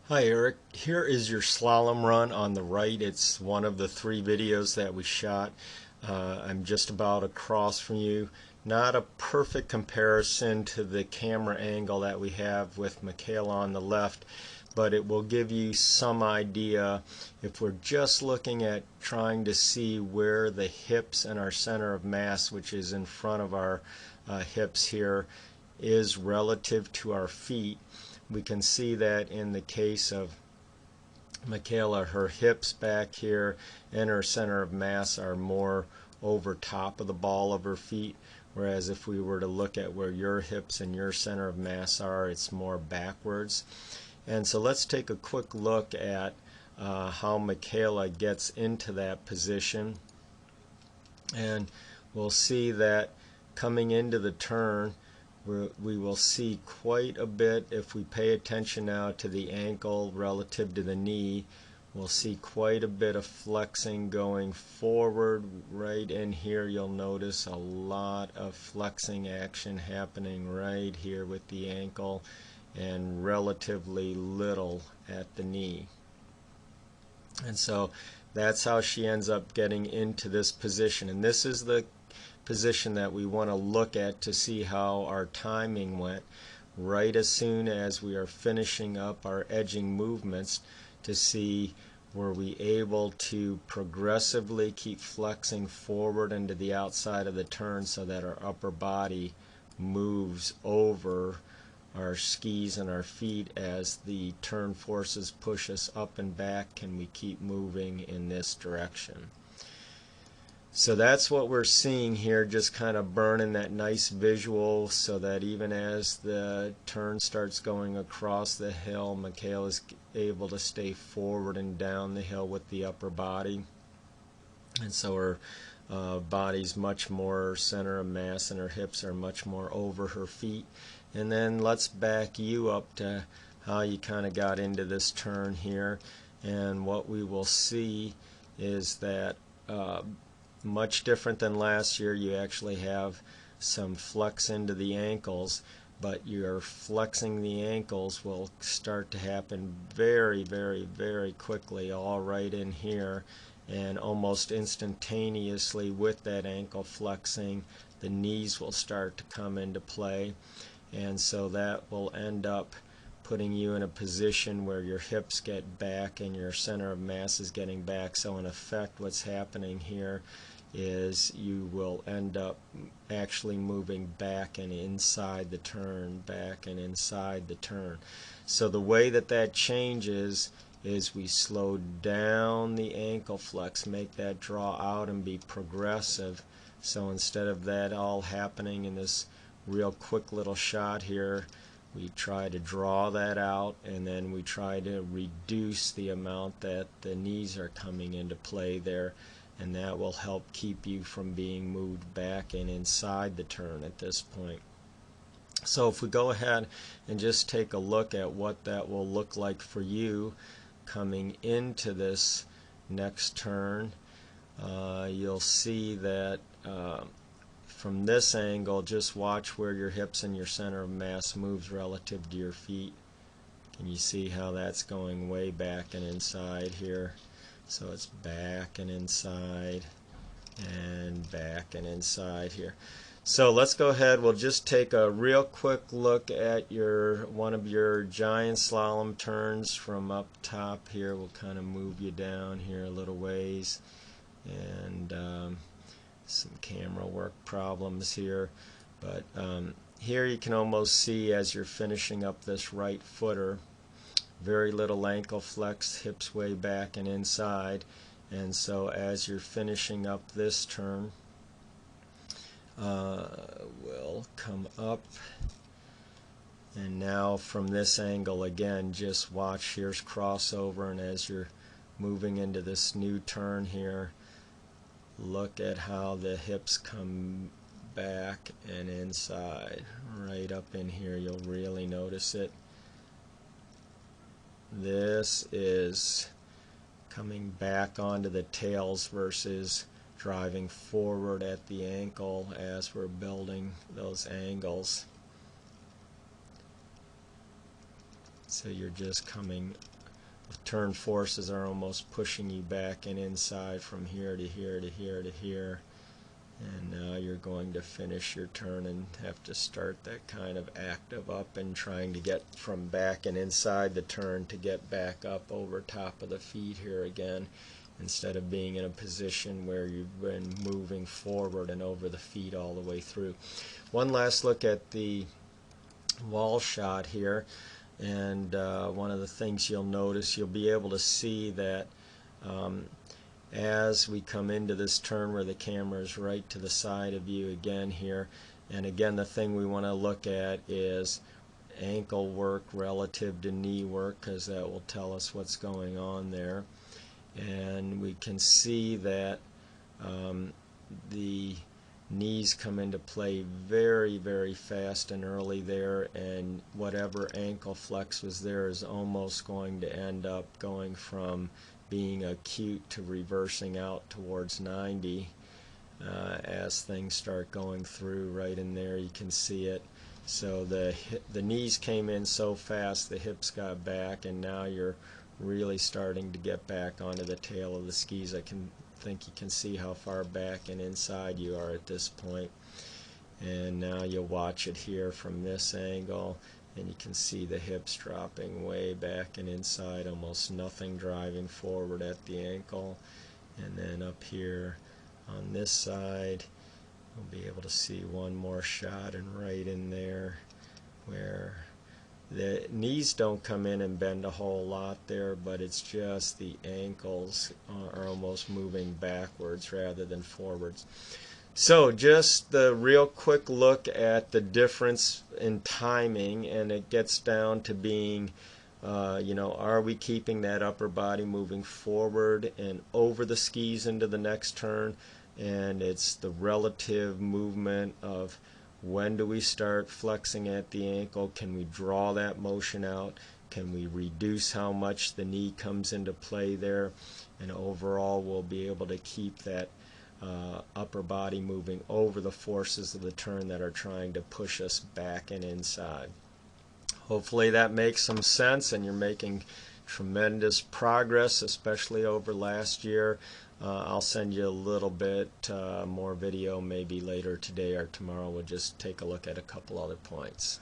Hi Eric, here is your slalom run on the right. It's one of the three videos that we shot. I'm just about across from you. Not a perfect comparison to the camera angle that we have with Michaela on the left, but it will give you some idea if we're just looking at trying to see where the hips and our center of mass, which is in front of our hips here, is relative to our feet. We can see that in the case of Michaela, her hips back here and her center of mass are more over top of the ball of her feet, whereas if we were to look at where your hips and your center of mass are, it's more backwards. And so let's take a quick look at how Michaela gets into that position, and we'll see that coming into the turn we will see quite a bit. If we pay attention now to the ankle relative to the knee, we'll see quite a bit of flexing going forward. Right in here you'll notice a lot of flexing action happening right here with the ankle and relatively little at the knee. And so that's how she ends up getting into this position, and this is the position that we want to look at to see how our timing went right as soon as we are finishing up our edging movements, to see were we able to progressively keep flexing forward into the outside of the turn so that our upper body moves over our skis and our feet as the turn forces push us up and back. Can we keep moving in this direction? So that's what we're seeing here, just kind of burning that nice visual so that even as the turn starts going across the hill, Michaela is able to stay forward and down the hill with the upper body. And so her body's much more center of mass and her hips are much more over her feet. And then let's back you up to how you kind of got into this turn here. And what we will see is that much different than last year, you actually have some flex into the ankles, but your flexing the ankles will start to happen very, very, very quickly, all right in here, and almost instantaneously with that ankle flexing, the knees will start to come into play, and so that will end up putting you in a position where your hips get back and your center of mass is getting back. So in effect, what's happening here is you will end up actually moving back and inside the turn, back and inside the turn. So the way that that changes is we slow down the ankle flex, make that draw out and be progressive. So instead of that all happening in this real quick little shot here, we try to draw that out, and then we try to reduce the amount that the knees are coming into play there, and that will help keep you from being moved back and inside the turn at this point. So if we go ahead and just take a look at what that will look like for you coming into this next turn, you'll see that from this angle, just watch where your hips and your center of mass moves relative to your feet. Can you see how that's going way back and inside here? So it's back and inside and back and inside here. So let's go ahead, we'll just take a real quick look at one of your giant slalom turns from up top here. We'll kind of move you down here a little ways, and some camera work problems here, but here you can almost see as you're finishing up this right footer, very little ankle flex, hips way back and inside, and so as you're finishing up this turn, we'll come up, and now from this angle again, just watch, here's crossover, and as you're moving into this new turn here, look at how the hips come back and inside. Right up in here, you'll really notice it. This is coming back onto the tails versus driving forward at the ankle as we're building those angles. So you're just coming turn forces are almost pushing you back and inside from here to here to here to here. And now you're going to finish your turn and have to start that kind of active up and trying to get from back and inside the turn to get back up over top of the feet here again, instead of being in a position where you've been moving forward and over the feet all the way through. One last look at the wall shot here, and one of the things you'll notice, you'll be able to see that as we come into this turn where the camera is right to the side of you again here, and again the thing we want to look at is ankle work relative to knee work, because that will tell us what's going on there. And we can see that the knees come into play very, very fast and early there, and whatever ankle flex was there is almost going to end up going from being acute to reversing out towards 90 as things start going through. Right in there you can see it. So the knees came in so fast, the hips got back, and now you're really starting to get back onto the tail of the skis. I think you can see how far back and inside you are at this point. And now you'll watch it here from this angle, and you can see the hips dropping way back and inside, almost nothing driving forward at the ankle. And then up here on this side, we'll be able to see one more shot, and right in there where the knees don't come in and bend a whole lot there, but it's just the ankles are almost moving backwards rather than forwards. So just the real quick look at the difference in timing, and it gets down to being are we keeping that upper body moving forward and over the skis into the next turn, and it's the relative movement of when do we start flexing at the ankle, can we draw that motion out, can we reduce how much the knee comes into play there, and overall we'll be able to keep that upper body moving over the forces of the turn that are trying to push us back and inside. Hopefully that makes some sense, and you're making tremendous progress, especially over last year. I'll send you a little bit more video maybe later today or tomorrow. We'll just take a look at a couple other points.